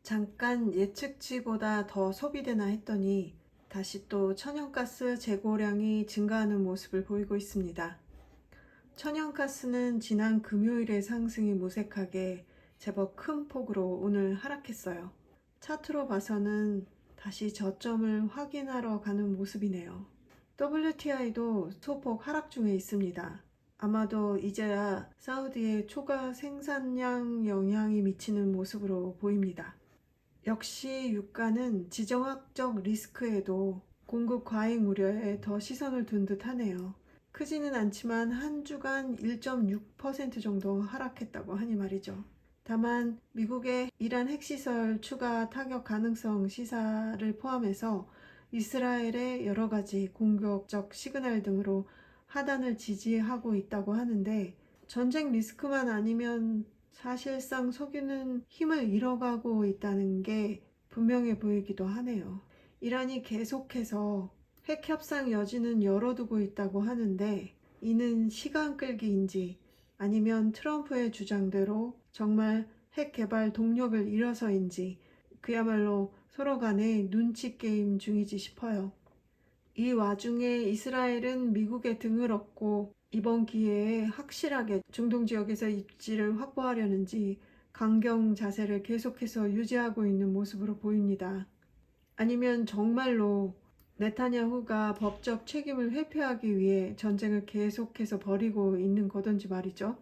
잠깐 예측치보다 더 소비되나 했더니 다시 또 천연가스 재고량이 증가하는 모습을 보이고 있습니다. 천연가스는 지난 금요일의 상승이 무색하게 제법 큰 폭으로 오늘 하락했어요. 차트로 봐서는 다시 저점을 확인하러 가는 모습이네요. WTI도 소폭 하락 중에 있습니다. 아마도 이제야 사우디의 초과 생산량 영향이 미치는 모습으로 보입니다. 역시 유가는 지정학적 리스크에도 공급 과잉 우려에 더 시선을 둔 듯 하네요. 크지는 않지만 한 주간 1.6% 정도 하락했다고 하니 말이죠. 다만 미국의 이란 핵시설 추가 타격 가능성 시사를 포함해서 이스라엘의 여러 가지 공격적 시그널 등으로 하단을 지지하고 있다고 하는데, 전쟁 리스크만 아니면 사실상 석유는 힘을 잃어가고 있다는 게 분명해 보이기도 하네요. 이란이 계속해서 핵 협상 여지는 열어두고 있다고 하는데, 이는 시간 끌기인지 아니면 트럼프의 주장대로 정말 핵 개발 동력을 잃어서인지 그야말로 서로 간에 눈치 게임 중이지 싶어요. 이 와중에 이스라엘은 미국의 등을 얻고 이번 기회에 확실하게 중동 지역에서 입지를 확보하려는지 강경 자세를 계속해서 유지하고 있는 모습으로 보입니다. 아니면 정말로 네타냐후가 법적 책임을 회피하기 위해 전쟁을 계속해서 벌이고 있는 거던지 말이죠.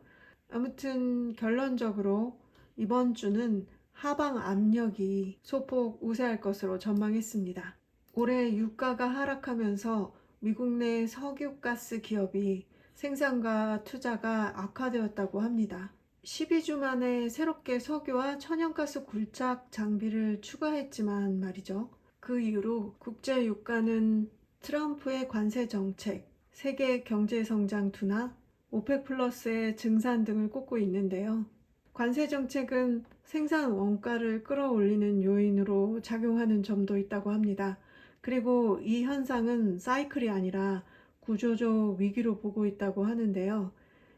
아무튼 결론적으로 이번 주는 하방 압력이 소폭 우세할 것으로 전망했습니다. 올해 유가가 하락하면서 미국 내 석유가스 기업이 생산과 투자가 악화되었다고 합니다. 12주 만에 새롭게 석유와 천연가스 굴착 장비를 추가했지만 말이죠. 그 이후로 국제 유가는 트럼프의 관세 정책, 세계 경제 성장 둔화, 오펙 플러스의 증산 등을 꼽고 있는데요. 관세 정책은 생산 원가를 끌어올리는 요인으로 작용하는 점도 있다고 합니다. 그리고 이 현상은 사이클이 아니라 구조적 위기로 보고 있다고 하는데요.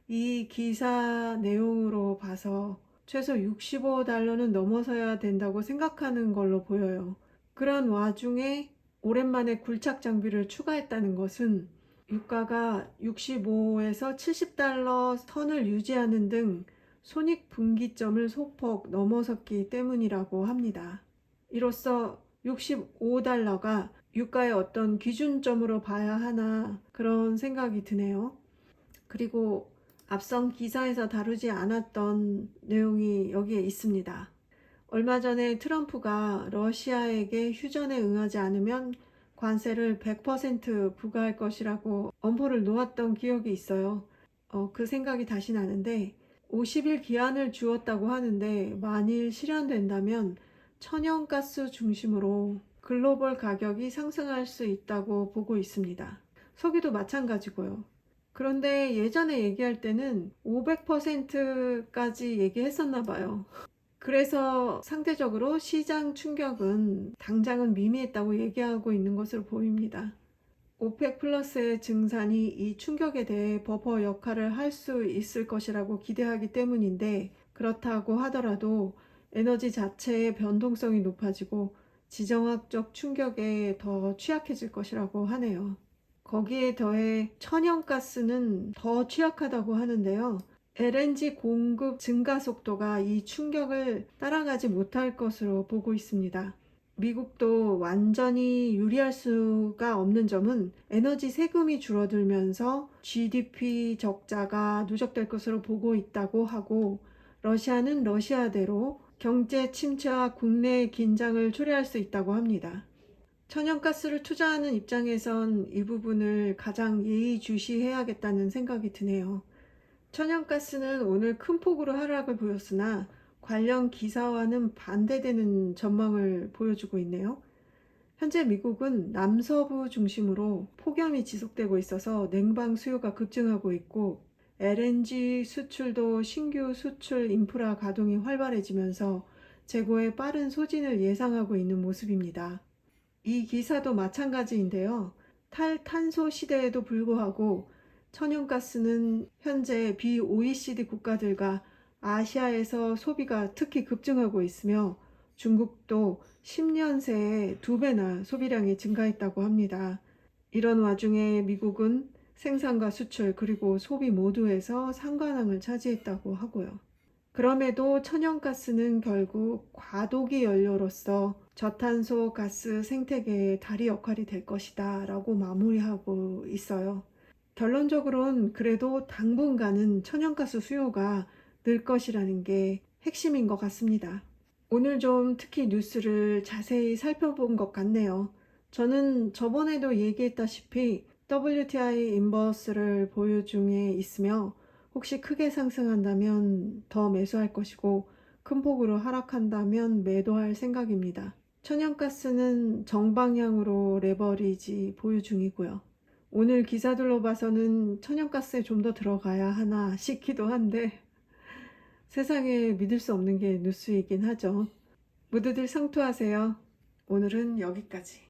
이 기사 내용으로 봐서 최소 $65는 넘어서야 된다고 생각하는 걸로 보여요. 그런 와중에 오랜만에 굴착 장비를 추가했다는 것은 유가가 65에서 $70 선을 유지하는 등 손익분기점을 소폭 넘어섰기 때문이라고 합니다. 이로써 $65가 유가의 어떤 기준점으로 봐야 하나 그런 생각이 드네요. 그리고 앞선 기사에서 다루지 않았던 내용이 여기에 있습니다. 얼마 전에 트럼프가 러시아에게 휴전에 응하지 않으면 관세를 100% 부과할 것이라고 엄포를 놓았던 기억이 있어요. 그 생각이 다시 나는데, 50일 기한을 주었다고 하는데 만일 실현된다면 천연가스 중심으로 글로벌 가격이 상승할 수 있다고 보고 있습니다. 석유도 마찬가지고요. 그런데 예전에 얘기할 때는 500%까지 얘기했었나 봐요. 그래서 상대적으로 시장 충격은 당장은 미미했다고 얘기하고 있는 것으로 보입니다. 오펙 플러스의 증산이 이 충격에 대해 버퍼 역할을 할 수 있을 것이라고 기대하기 때문인데, 그렇다고 하더라도 에너지 자체의 변동성이 높아지고 지정학적 충격에 더 취약해질 것이라고 하네요. 거기에 더해 천연가스는 더 취약하다고 하는데요. LNG 공급 증가 속도가 이 충격을 따라가지 못할 것으로 보고 있습니다. 미국도 완전히 유리할 수가 없는 점은 에너지 세금이 줄어들면서 GDP 적자가 누적될 것으로 보고 있다고 하고, 러시아는 러시아대로 경제 침체와 국내 긴장을 초래할 수 있다고 합니다. 천연가스를 투자하는 입장에선 이 부분을 가장 예의주시해야겠다는 생각이 드네요. 천연가스는 오늘 큰 폭으로 하락을 보였으나 관련 기사와는 반대되는 전망을 보여주고 있네요. 현재 미국은 남서부 중심으로 폭염이 지속되고 있어서 냉방 수요가 급증하고 있고, LNG 수출도 신규 수출 인프라 가동이 활발해지면서 재고의 빠른 소진을 예상하고 있는 모습입니다. 이 기사도 마찬가지인데요. 탈탄소 시대에도 불구하고 천연가스는 현재 비OECD 국가들과 아시아에서 소비가 특히 급증하고 있으며 중국도 10년 새에 2배나 소비량이 증가했다고 합니다. 이런 와중에 미국은 생산과 수출 그리고 소비 모두에서 상관왕을 차지했다고 하고요. 그럼에도 천연가스는 결국 과도기 연료로서 저탄소 가스 생태계의 다리 역할이 될 것이다 라고 마무리하고 있어요. 결론적으로는 그래도 당분간은 천연가스 수요가 늘 것이라는 게 핵심인 것 같습니다. 오늘 좀 특히 뉴스를 자세히 살펴본 것 같네요. 저는 저번에도 얘기했다시피 WTI 인버스를 보유 중에 있으며 혹시 크게 상승한다면 더 매수할 것이고 큰 폭으로 하락한다면 매도할 생각입니다. 천연가스는 정방향으로 레버리지 보유 중이고요. 오늘 기사들로 봐서는 천연가스에 좀 더 들어가야 하나 싶기도 한데 세상에 믿을 수 없는 게 뉴스이긴 하죠. 모두들 성투하세요. 오늘은 여기까지.